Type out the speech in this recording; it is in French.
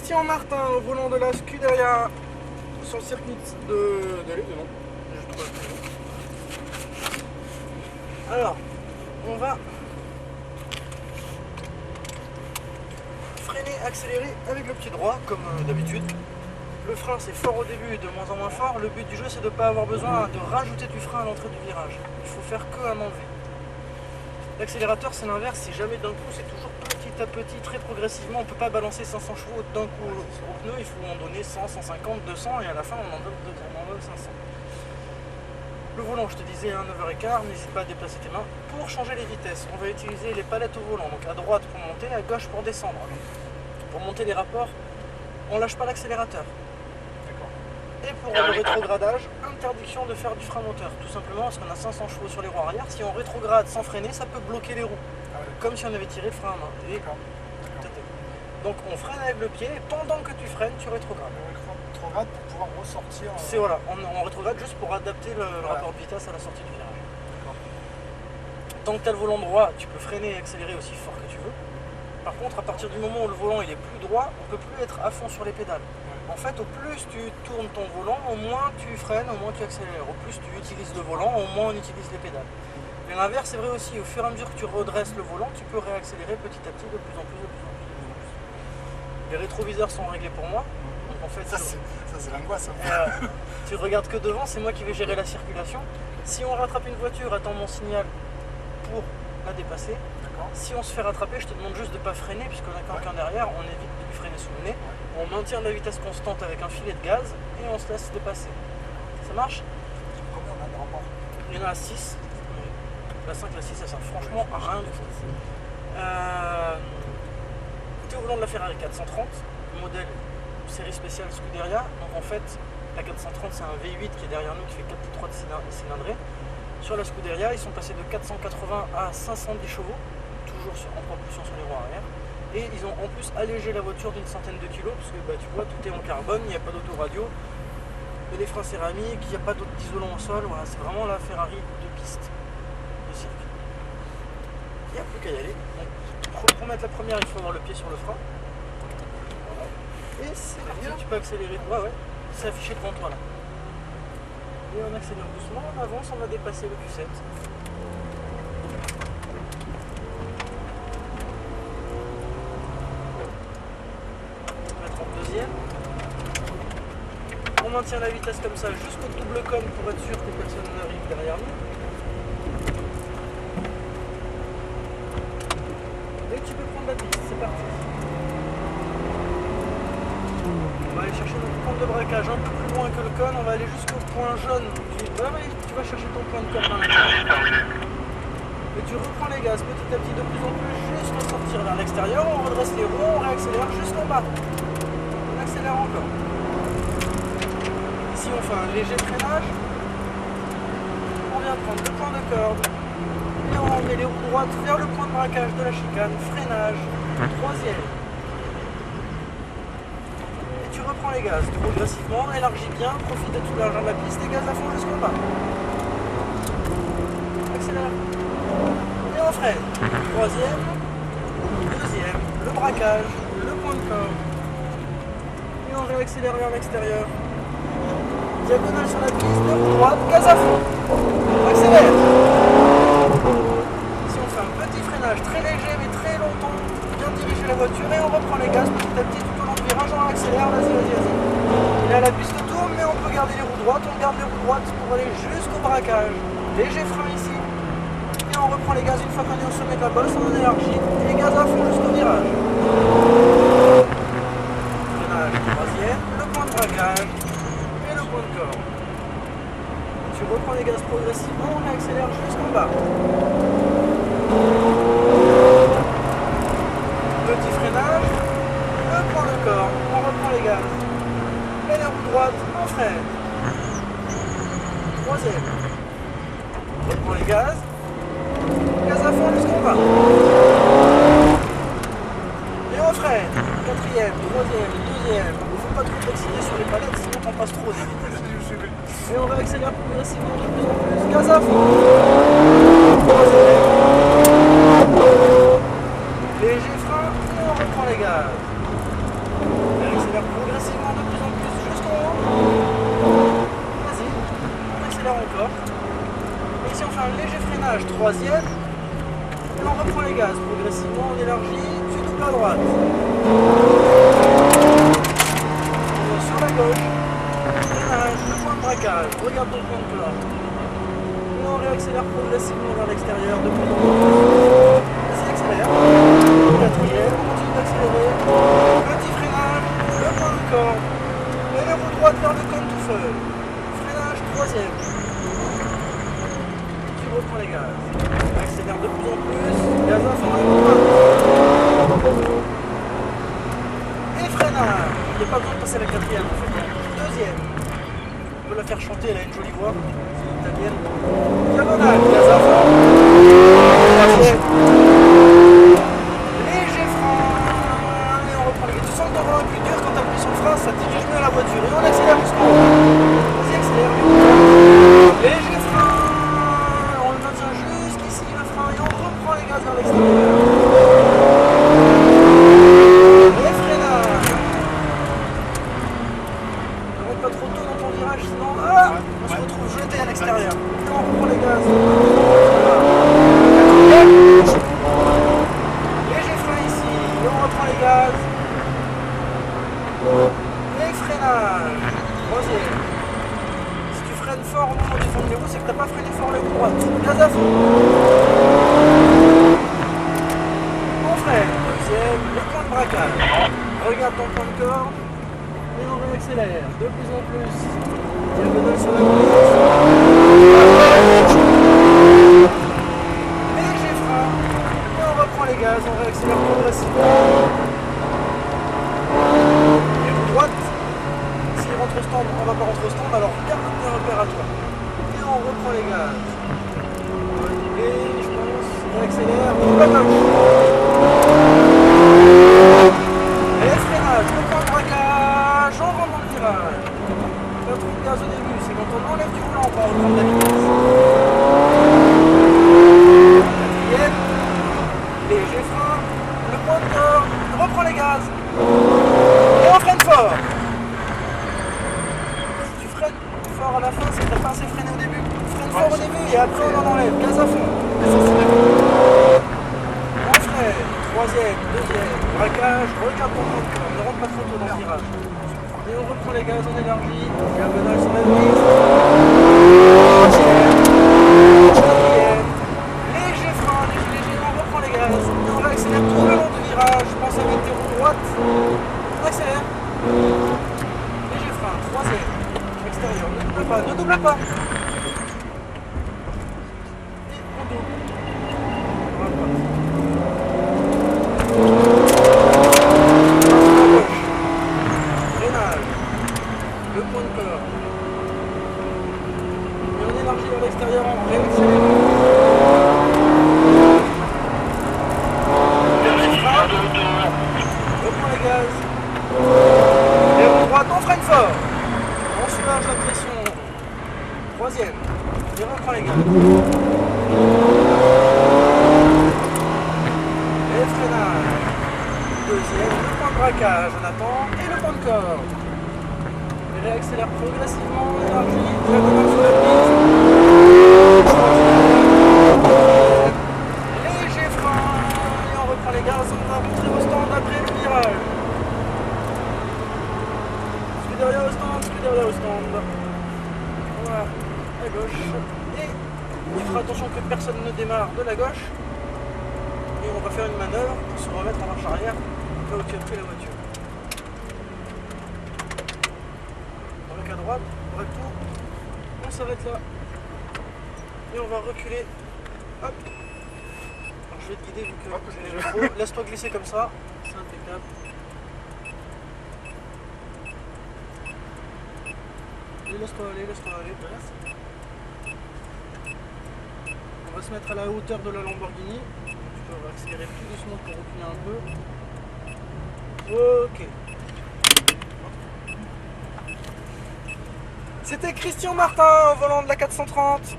Christian Martin au volant de la Scuderia sur le circuit de non. Alors, on va freiner, accélérer avec le pied droit comme d'habitude. Le frein c'est fort au début et de moins en moins fort. Le but du jeu c'est de ne pas avoir besoin de rajouter du frein à l'entrée du virage. Il faut faire que un enlever. L'accélérateur c'est l'inverse, c'est jamais d'un coup, c'est toujours petit à petit, très progressivement. On ne peut pas balancer 500 chevaux d'un coup au pneu, il faut en donner 100, 150, 200 et à la fin on en donne 500. Le volant, je te disais, 9h15, n'hésite pas à déplacer tes mains. Pour changer les vitesses, on va utiliser les palettes au volant, donc à droite pour monter, à gauche pour descendre. Pour monter les rapports, on lâche pas l'accélérateur. Et pour le rétrogradage, interdiction de faire du frein moteur, tout simplement parce qu'on a 500 chevaux sur les roues arrière. Si on rétrograde sans freiner, ça peut bloquer les roues, comme si on avait tiré le frein à main. Et... donc on freine avec le pied, et pendant que tu freines, tu rétrogrades. On rétrograde pour pouvoir ressortir. C'est voilà, on rétrograde juste pour adapter le rapport de vitesse à la sortie du virage. Tant que tu as le volant droit, tu peux freiner et accélérer aussi fort que tu veux. Par contre, à partir du moment où le volant il est plus droit, on ne peut plus être à fond sur les pédales. En fait, au plus tu tournes ton volant, au moins tu freines, au moins tu accélères. Au plus tu utilises le volant, au moins on utilise les pédales. Mais l'inverse c'est vrai aussi, au fur et à mesure que tu redresses le volant, tu peux réaccélérer petit à petit, de plus en plus, de plus en plus, de plus en plus. Les rétroviseurs sont réglés pour moi. Donc en fait, ça c'est l'angoisse. Tu regardes que devant, c'est moi qui vais gérer la circulation. Si on rattrape une voiture, attends mon signal pour la dépasser. Si on se fait rattraper, je te demande juste de ne pas freiner, puisqu'on a quelqu'un derrière, on évite de lui freiner sous le nez. On maintient la vitesse constante avec un filet de gaz et on se laisse dépasser. Ça marche? Combien on a de rapports? Il y en a 6. La 5, la 6, ça sert franchement à rien du tout. Tu es au volant de la Ferrari 430, modèle série spéciale Scuderia. Donc en fait, la 430 c'est un V8 qui est derrière nous, qui fait 4 litres de cylindrée. Sur la Scuderia, ils sont passés de 480 à 510 chevaux, toujours en propulsion sur les roues arrière. Et ils ont en plus allégé la voiture d'une centaine de kilos, parce que bah, tu vois, tout est en carbone, il n'y a pas d'autoradio, et les freins céramiques, il n'y a pas d'isolant au sol, voilà, c'est vraiment la Ferrari de piste, de circuit. Il n'y a plus qu'à y aller. Donc, pour mettre la première, il faut avoir le pied sur le frein. Voilà. Et c'est parti, tu peux accélérer. Ouais, c'est affiché devant toi là. Et on accélère doucement, on avance, on va dépasser le Q7. On maintient la vitesse comme ça jusqu'au double com pour être sûr que personne n'arrive derrière nous. Et tu peux prendre la piste, c'est parti. On va aller chercher notre point de braquage un peu plus loin que le cône, on va aller jusqu'au point jaune. Tu vas chercher ton point de cône dans et tu reprends les gaz petit à petit de plus en plus jusqu'à sortir vers l'extérieur, on redresse les roues, on réaccélère jusqu'en bas. On accélère encore. Ici on fait un léger freinage, on vient prendre le point de corde et on met les roues droites vers le point de braquage de la chicane, freinage, troisième. Et tu reprends les gaz progressivement, élargis bien, profite de tout l'argent de la piste et gaz à fond jusqu'en bas. Accélère. Et on freine. Troisième, deuxième, le braquage, le point de corde. Et on réaccélère vers l'extérieur. Diagonale sur la piste, de droite, gaz à fond. Accélère. Ici on fait un petit freinage très léger mais très longtemps, bien diriger la voiture et on reprend les gaz petit à petit tout au long du virage, on accélère, vas-y. Et là la piste tourne mais on peut garder les roues droites, on garde les roues droites pour aller jusqu'au braquage. Léger frein ici. Et on reprend les gaz une fois qu'on est au sommet de la bosse, on élargit et gaz à fond jusqu'au virage. Freinage, troisième, le point de braquage. Tu reprends les gaz progressivement, on accélère jusqu'en bas. Petit freinage, le point de corde, on reprend les gaz. Et les roues droites, on freine. Troisième. On reprend les gaz. Gaz à fond jusqu'en bas. Et on freine. Quatrième, troisième, deuxième. Il ne faut pas trop exciter sur les palettes, sinon on passe trop vite. Et on va accélérer progressivement de plus en plus. Gaz à fond. Léger frein et on reprend les gaz. troisième. Et on reprend les gaz. Progressivement, on élargit. Tu doubles à droite. On va sur la gauche. Freinage, le point de braquage. Regarde ton point de plat. Et on réaccélère progressivement vers l'extérieur de plus en plus. Vas-y, accélère. Quatrième, on continue d'accélérer. Petit freinage, le point de corde. Et les roues droite vers le cône tout seul. Freinage, troisième. Tu reprends les gaz. Accélère de plus en plus. Gaz à fond, et freinage. Il n'y a pas besoin de passer à la quatrième en fait. Deuxième. On peut la faire chanter, elle a une jolie voix. C'est italienne. Diagonale, gaz à fond. Troisième. Léger frein. Et on reprend les gaz. Tu sens que ton volant est plus dur quand tu appuies sur le frein, ça dirige mieux la voiture. Et on accélère doucement. Vas-y, accélère. Léger frein. On le maintient jusqu'ici le frein et on reprend les gaz vers l'extérieur. Et freinage. Ne rentre pas trop tôt dans ton virage, sinon on se retrouve jeté à l'extérieur. Et on reprend les gaz. Léger frein ici. Et on reprend les gaz. Et freinage. Troisième. Si tu freines fort au moment du fond de les roues, c'est que tu n'as pas freiné fort les roues droites. Gaz à fond. On freine. Deuxième. Le point de braquage. Regarde ton point de corde. Et on réaccélère. De plus en plus. Diagonale sur la gauche. Léger frein. Et on reprend les gaz. On réaccélère progressivement. Les roues droites. S'il rentre au stand, on ne va pas rentrer au stand. Alors garde tes repères à toi. Et on reprend les gaz. On va doubler, je pense. On accélère. Double à gauche. Et freinage. Le point de braquage. On rentre dans le virage. Pas trop de gaz au début. C'est quand on enlève du volant qu'on va reprendre la vitesse. Quatrième. Léger frein. Le point de corde. On reprend les gaz. Et on freine fort. Si tu freines fort à la fin, c'est que t'as pas assez freiné au début. Freine fort au début et après on en enlève. Gaz à fond. On freine. Troisième, deuxième, braquage. Regarde ton point de corde. Ne rentre pas trop tôt dans le virage. Et on reprend les gaz, on élargit. Diagonale sur la vis. Troisième. Quatrième. Léger frein, léger, on reprend les gaz. Et on va accélérer tout le long du virage. Pense à mettre tes roues droites. On accélère. Léger frein, troisième. Extérieur, ne double pas, ne double pas. Et on double. On va pas. Freinage. Le point de corde. Et on élargit vers l'extérieur en réaccélère. Reprends les gaz. Et en droite, on freine fort. On soulage la pression. Troisième. Et on reprend les gaz. Et freinage. Deuxième. Le point de braquage. On attend. Et le point de corde. Et réaccélère progressivement. On élargit. Diagonale sur la piste. Léger frein. Et on reprend les gaz. On va rentrer au stand après le virage. Derrière au stand, derrière au stand. Voilà, à gauche. Et tu feras attention que personne ne démarre de la gauche. Et on va faire une manœuvre pour se remettre en marche arrière au cas où tu as pris la voiture. Avec à droite, retour. On s'arrête là. Et on va reculer. Hop. Alors je vais te guider vu que j'ai les rétros. Laisse-toi glisser comme ça. C'est impeccable. Laisse-toi aller, laisse-toi aller. On va se mettre à la hauteur de la Lamborghini. On va accélérer tout doucement pour reculer un peu. Ok. C'était Christian Martin au volant de la 430.